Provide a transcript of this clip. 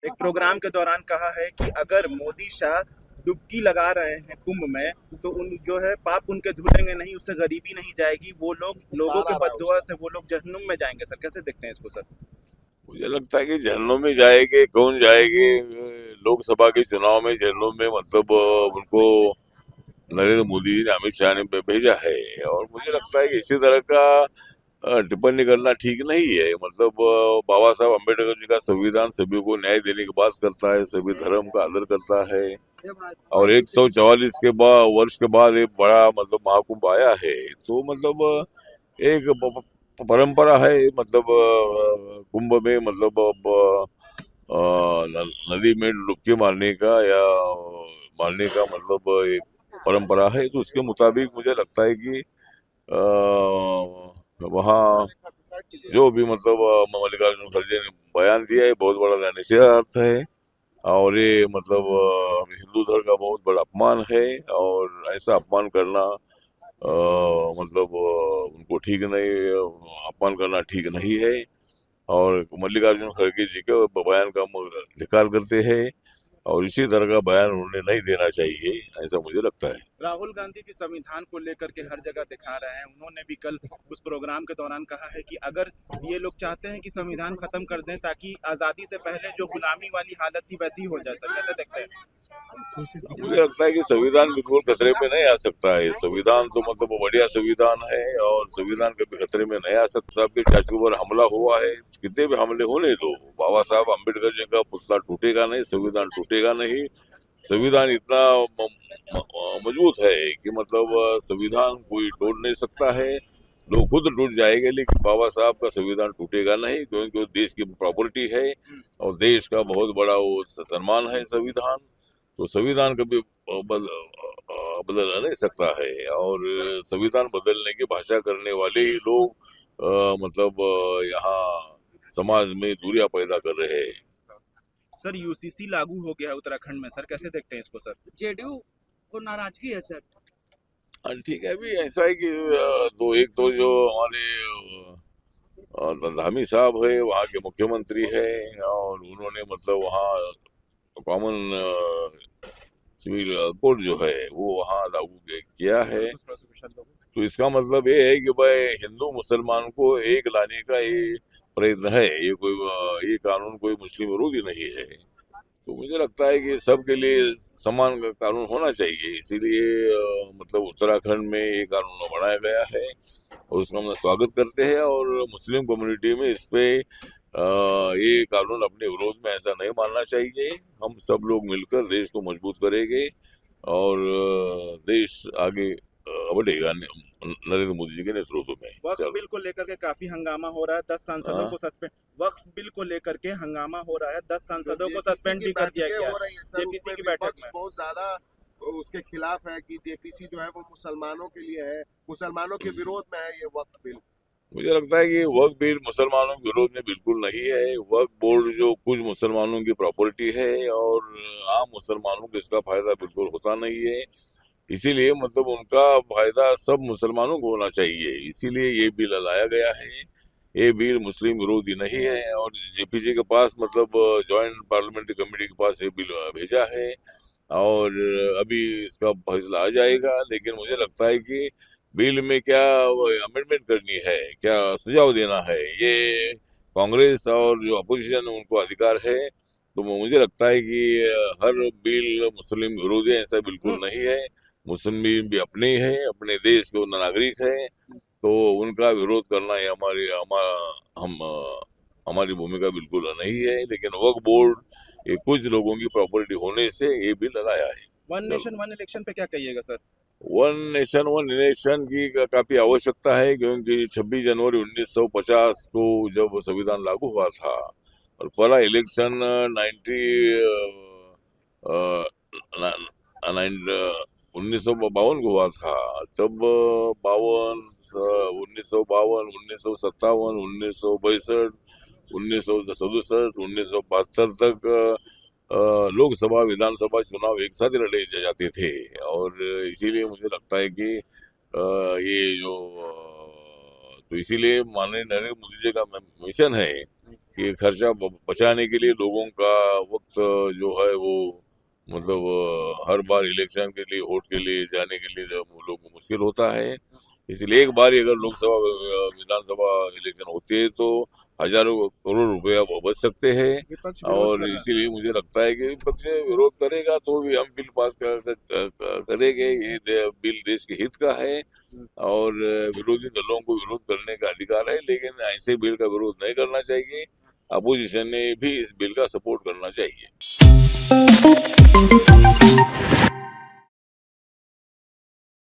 एक प्रोग्राम के दौरान कहा है कि अगर मोदी शाह डुबकी लगा रहे हैं कुंभ में तो उन जो है पाप उनके धुलेंगे नहीं, उससे गरीबी नहीं जाएगी, वो लोग लोगों के बददुआ से वो लोग जहन्नुम में जाएंगे। सर कैसे देखते हैं इसको सर? मुझे लगता है कि झरनों में जाएंगे, कौन जाएंगे? लोकसभा के चुनाव में झरनों में मतलब उनको नरेंद्र मोदी जी ने, अमित शाह ने भेजा है। और मुझे लगता है कि इसी तरह का टिप्पणी करना ठीक नहीं है। मतलब बाबा साहब अम्बेडकर जी का संविधान सभी को न्याय देने की बात करता है, सभी धर्म का आदर करता है। और 144 के बाद वर्ष के बाद एक बड़ा मतलब महाकुंभ आया है, तो मतलब एक परंपरा है। मतलब कुंभ में मतलब नदी में डुबकी मारने का या मारने का मतलब एक परंपरा है। तो उसके मुताबिक मुझे लगता है कि वहाँ जो भी मतलब मल्लिकार्जुन खड़गे ने बयान दिया है, बहुत बड़ा निषेधार्थ है। और ये मतलब हिंदू धर्म का बहुत बड़ा अपमान है। और ऐसा अपमान करना मतलब उनको ठीक नहीं, अपमान करना ठीक नहीं है। और मल्लिकार्जुन खड़गे जी के बयान का हम धिक्कार करते हैं। और इसी तरह का बयान उन्हें नहीं देना चाहिए, ऐसा मुझे लगता है। राहुल गांधी भी संविधान को लेकर के हर जगह दिखा रहे हैं। उन्होंने भी कल उस प्रोग्राम के दौरान कहा है कि अगर ये लोग चाहते हैं कि संविधान खत्म कर दें ताकि आजादी से पहले जो गुलामी वाली हालत थी वैसी हो जाए। सर कैसे देखते हैं? मुझे लगता है कि संविधान बिल्कुल खतरे में नहीं आ सकता है। संविधान तो मतलब वो बढ़िया संविधान है, और संविधान कभी खतरे में नहीं आ सकता। साहब के चाचू पर हमला हुआ है, कितने भी हमले होने दो, बाबा साहब अम्बेडकर जी का पुतला टूटेगा नहीं, संविधान टूटेगा नहीं। संविधान इतना मजबूत है कि मतलब संविधान कोई तोड़ नहीं सकता है। लोग खुद टूट जाएंगे, लेकिन बाबा साहब का संविधान टूटेगा नहीं, क्योंकि वो देश की प्रॉपर्टी है और देश का बहुत बड़ा वो सम्मान है संविधान। तो संविधान कभी बदला नहीं सकता है। और संविधान बदलने की भाषा करने वाले ही लोग मतलब यहाँ समाज में दूरियां पैदा कर रहे हैं। सर यूसीसी लागू हो गया है उत्तराखंड में। सर कैसे देखते हैं इसको सर? जेडीयू को नाराजगी है सर। हाँ ठीक है, अभी ऐसा है कि दो एक तो जो हमारे धामी साहब है, वहाँ के मुख्यमंत्री है, और उन्होंने मतलब वहाँ कॉमन सिविल कोड जो है वो वहाँ लागू किया है। तो इसका मतलब ये है कि भाई हिंदू मुसलमान को एक लाने का ये प्रयत्न है। ये कोई ये कानून कोई मुस्लिम विरोधी नहीं है। तो मुझे लगता है कि सबके लिए समान कानून होना चाहिए। इसीलिए मतलब उत्तराखंड में ये कानून बनाया गया है, और उसका हम स्वागत करते हैं। और मुस्लिम कम्युनिटी में इस पे ये कानून अपने विरोध में ऐसा नहीं मानना चाहिए। हम सब लोग मिलकर देश को मजबूत करेंगे, और देश आगे बढ़ेगा नरेंद्र मोदी जी के नेतृत्व में। वक्फ बिल को लेकर के काफी हंगामा हो रहा है। 10 सांसदों को सस्पेंड, वक्फ बिल को लेकर के हंगामा हो रहा है। 10 सांसदों को सस्पेंड भी कर दिया गया है जेपीसी की बैठक में। बहुत ज्यादा उसके खिलाफ है कि जेपीसी जो है वो मुसलमानों के लिए है, मुसलमानों के विरोध में है ये वक्फ बिल। मुझे लगता है कि वक्फ बिल मुसलमानों के विरोध में बिल्कुल नहीं है। वक्फ बोर्ड जो कुछ मुसलमानों की प्रॉपर्टी है, और आम मुसलमानों को इसका फायदा बिल्कुल होता नहीं है। इसीलिए मतलब उनका फायदा सब मुसलमानों को होना चाहिए, इसीलिए ये बिल लाया गया है। ये बिल मुस्लिम विरोधी नहीं है। और जेपीसी के पास मतलब ज्वाइंट पार्लियामेंट्री कमेटी के पास ये बिल भेजा है, और अभी इसका फैसला आ जाएगा। लेकिन मुझे लगता है कि बिल में क्या अमेंडमेंट करनी है, क्या सुझाव देना है, ये कांग्रेस और जो अपोजिशन है उनको अधिकार है। तो मुझे लगता है कि हर बिल मुस्लिम विरोधी है, ऐसा बिल्कुल नहीं है। मुस्लिम भी अपने ही हैं, अपने देश के नागरिक हैं। तो उनका विरोध करना ये हमारी भूमिका बिल्कुल नहीं है। लेकिन वक्फ बोर्ड ये कुछ लोगों की प्रॉपर्टी होने से ये बिल लाया है। वन नेशन वन इलेक्शन पे क्या कहिएगा sir? One nation one election की काफी आवश्यकता है, क्योंकि 26 जनवरी 1950 को जब संविधान लागू हुआ था, और पहला इलेक्शन 1952 को हुआ था। तब 1957, 1962, 1967, 1972 तक लोकसभा विधानसभा चुनाव एक साथ लड़े जाते थे। और इसीलिए मुझे लगता है कि ये जो तो इसीलिए माननीय नरेंद्र मोदी जी का मिशन है कि खर्चा बचाने के लिए लोगों का वक्त जो है वो मतलब हर बार इलेक्शन के लिए वोट के लिए जाने के लिए जब लोगों को मुश्किल होता है, इसलिए एक बार अगर लोकसभा विधानसभा इलेक्शन होती है तो हजारों करोड़ रुपया बच सकते हैं। विपक्ष विरोध और कर रहा है। इसीलिए मुझे लगता है कि विपक्ष विरोध करेगा तो भी हम बिल पास करेंगे। ये बिल देश के हित का है और विरोधी दलों को विरोध करने का अधिकार है, लेकिन ऐसे बिल का विरोध नहीं करना चाहिए। अपोजिशन ने भी इस बिल का सपोर्ट करना चाहिए।